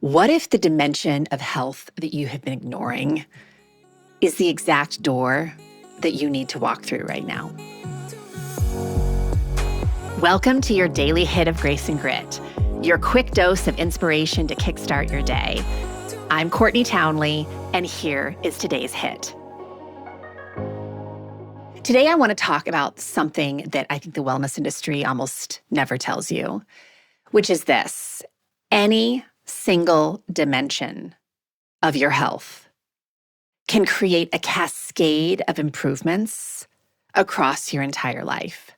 What if the dimension of health that you have been ignoring is the exact door that you need to walk through right now? Welcome to your daily hit of grace and grit, your quick dose of inspiration to kickstart your day. I'm Courtney Townley, and here is today's hit. Today, I want to talk about something that I think the wellness industry almost never tells you, which is this: any single dimension of your health can create a cascade of improvements across your entire life.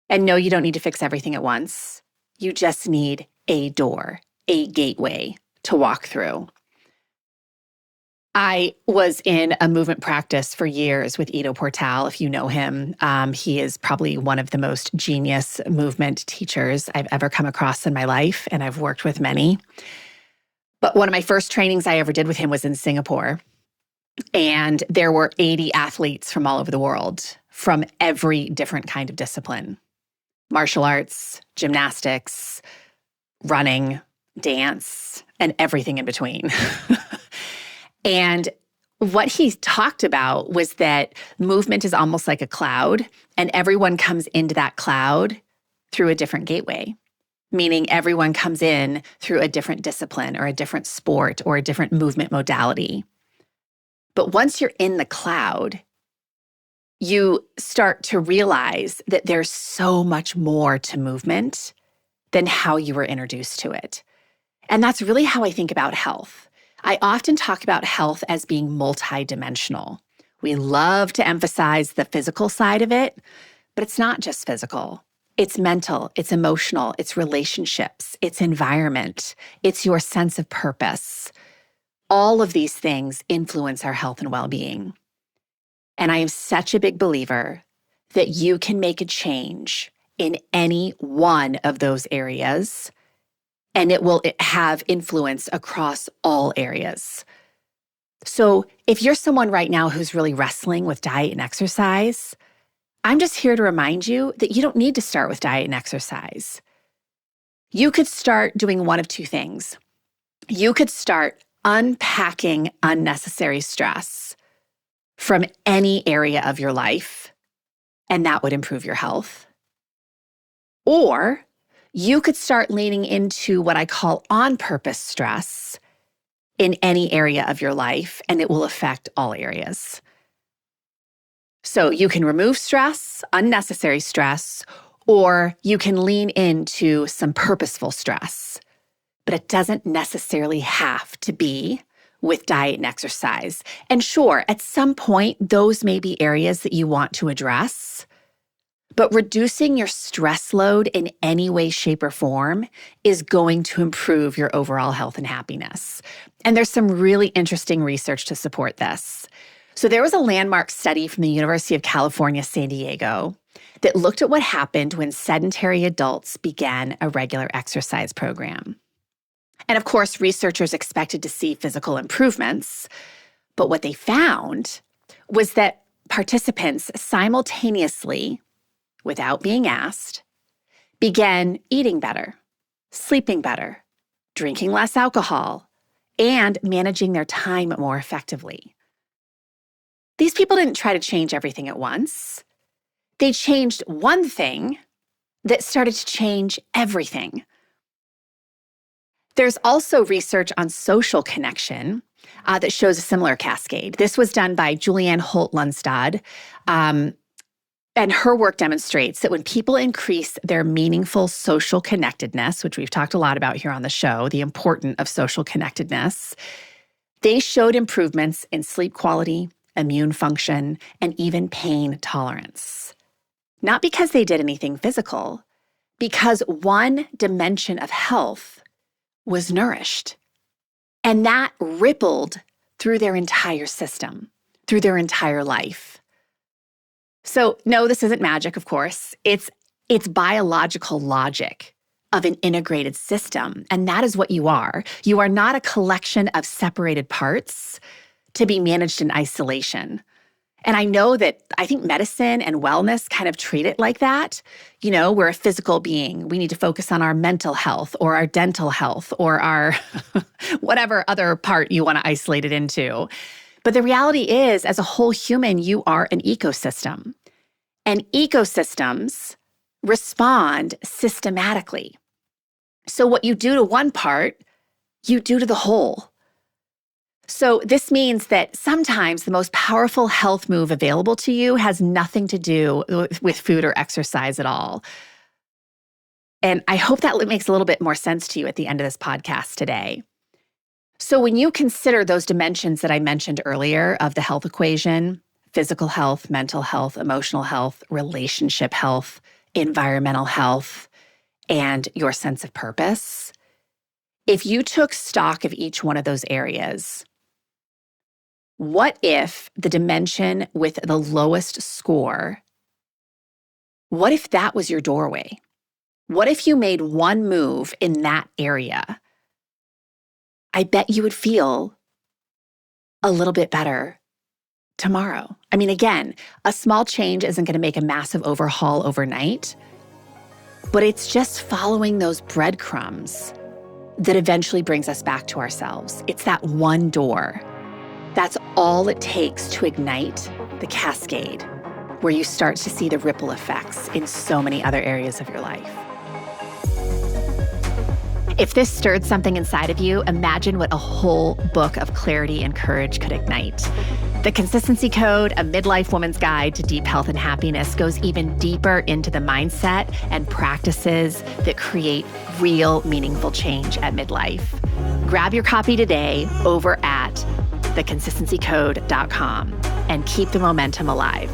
And no, you don't need to fix everything at once. You just need a door, a gateway to walk through. I was in a movement practice for years with Ido Portal, if you know him. He is probably one of the most genius movement teachers I've ever come across in my life, and I've worked with many. But one of my first trainings I ever did with him was in Singapore, and there were 80 athletes from all over the world, from every different kind of discipline: martial arts, gymnastics, running, dance, and everything in between. And what he talked about was that movement is almost like a cloud, and everyone comes into that cloud through a different gateway, meaning everyone comes in through a different discipline or a different sport or a different movement modality. But once you're in the cloud, you start to realize that there's so much more to movement than how you were introduced to it. And that's really how I think about health. I often talk about health as being multidimensional. We love to emphasize the physical side of it, but it's not just physical. It's mental, it's emotional, it's relationships, it's environment, it's your sense of purpose. All of these things influence our health and well-being. And I am such a big believer that you can make a change in any one of those areas, and it will have influence across all areas. So if you're someone right now who's really wrestling with diet and exercise, I'm just here to remind you that you don't need to start with diet and exercise. You could start doing one of two things. You could start unpacking unnecessary stress from any area of your life, and that would improve your health. Or you could start leaning into what I call on-purpose stress in any area of your life, and it will affect all areas. So you can remove stress, unnecessary stress, or you can lean into some purposeful stress. But it doesn't necessarily have to be with diet and exercise. And sure, at some point, those may be areas that you want to address. But reducing your stress load in any way, shape, or form is going to improve your overall health and happiness. And there's some really interesting research to support this. So there was a landmark study from the University of California, San Diego, that looked at what happened when sedentary adults began a regular exercise program. And of course, researchers expected to see physical improvements, but what they found was that participants simultaneously, without being asked, began eating better, sleeping better, drinking less alcohol, and managing their time more effectively. These people didn't try to change everything at once. They changed one thing that started to change everything. There's also research on social connection that shows a similar cascade. This was done by Julianne Holt-Lunstad, and her work demonstrates that when people increase their meaningful social connectedness, which we've talked a lot about here on the show, the importance of social connectedness, they showed improvements in sleep quality, immune function, and even pain tolerance. Not because they did anything physical, because one dimension of health was nourished. And that rippled through their entire system, through their entire life. So no, this isn't magic, of course. It's biological logic of an integrated system. And that is what you are. You are not a collection of separated parts to be managed in isolation. And I know that I think medicine and wellness kind of treat it like that. We're a physical being. We need to focus on our mental health or our dental health or our whatever other part you want to isolate it into. But the reality is, as a whole human, you are an ecosystem. And ecosystems respond systematically. So what you do to one part, you do to the whole. So this means that sometimes the most powerful health move available to you has nothing to do with food or exercise at all. And I hope that makes a little bit more sense to you at the end of this podcast today. So when you consider those dimensions that I mentioned earlier of the health equation, physical health, mental health, emotional health, relationship health, environmental health, and your sense of purpose, if you took stock of each one of those areas, what if the dimension with the lowest score, what if that was your doorway? What if you made one move in that area? I bet you would feel a little bit better tomorrow. I mean, again, a small change isn't going to make a massive overhaul overnight, but it's just following those breadcrumbs that eventually brings us back to ourselves. It's that one door. That's all it takes to ignite the cascade, where you start to see the ripple effects in so many other areas of your life. If this stirred something inside of you, imagine what a whole book of clarity and courage could ignite. The Consistency Code, a midlife woman's guide to deep health and happiness, goes even deeper into the mindset and practices that create real, meaningful change at midlife. Grab your copy today over at theconsistencycode.com and keep the momentum alive.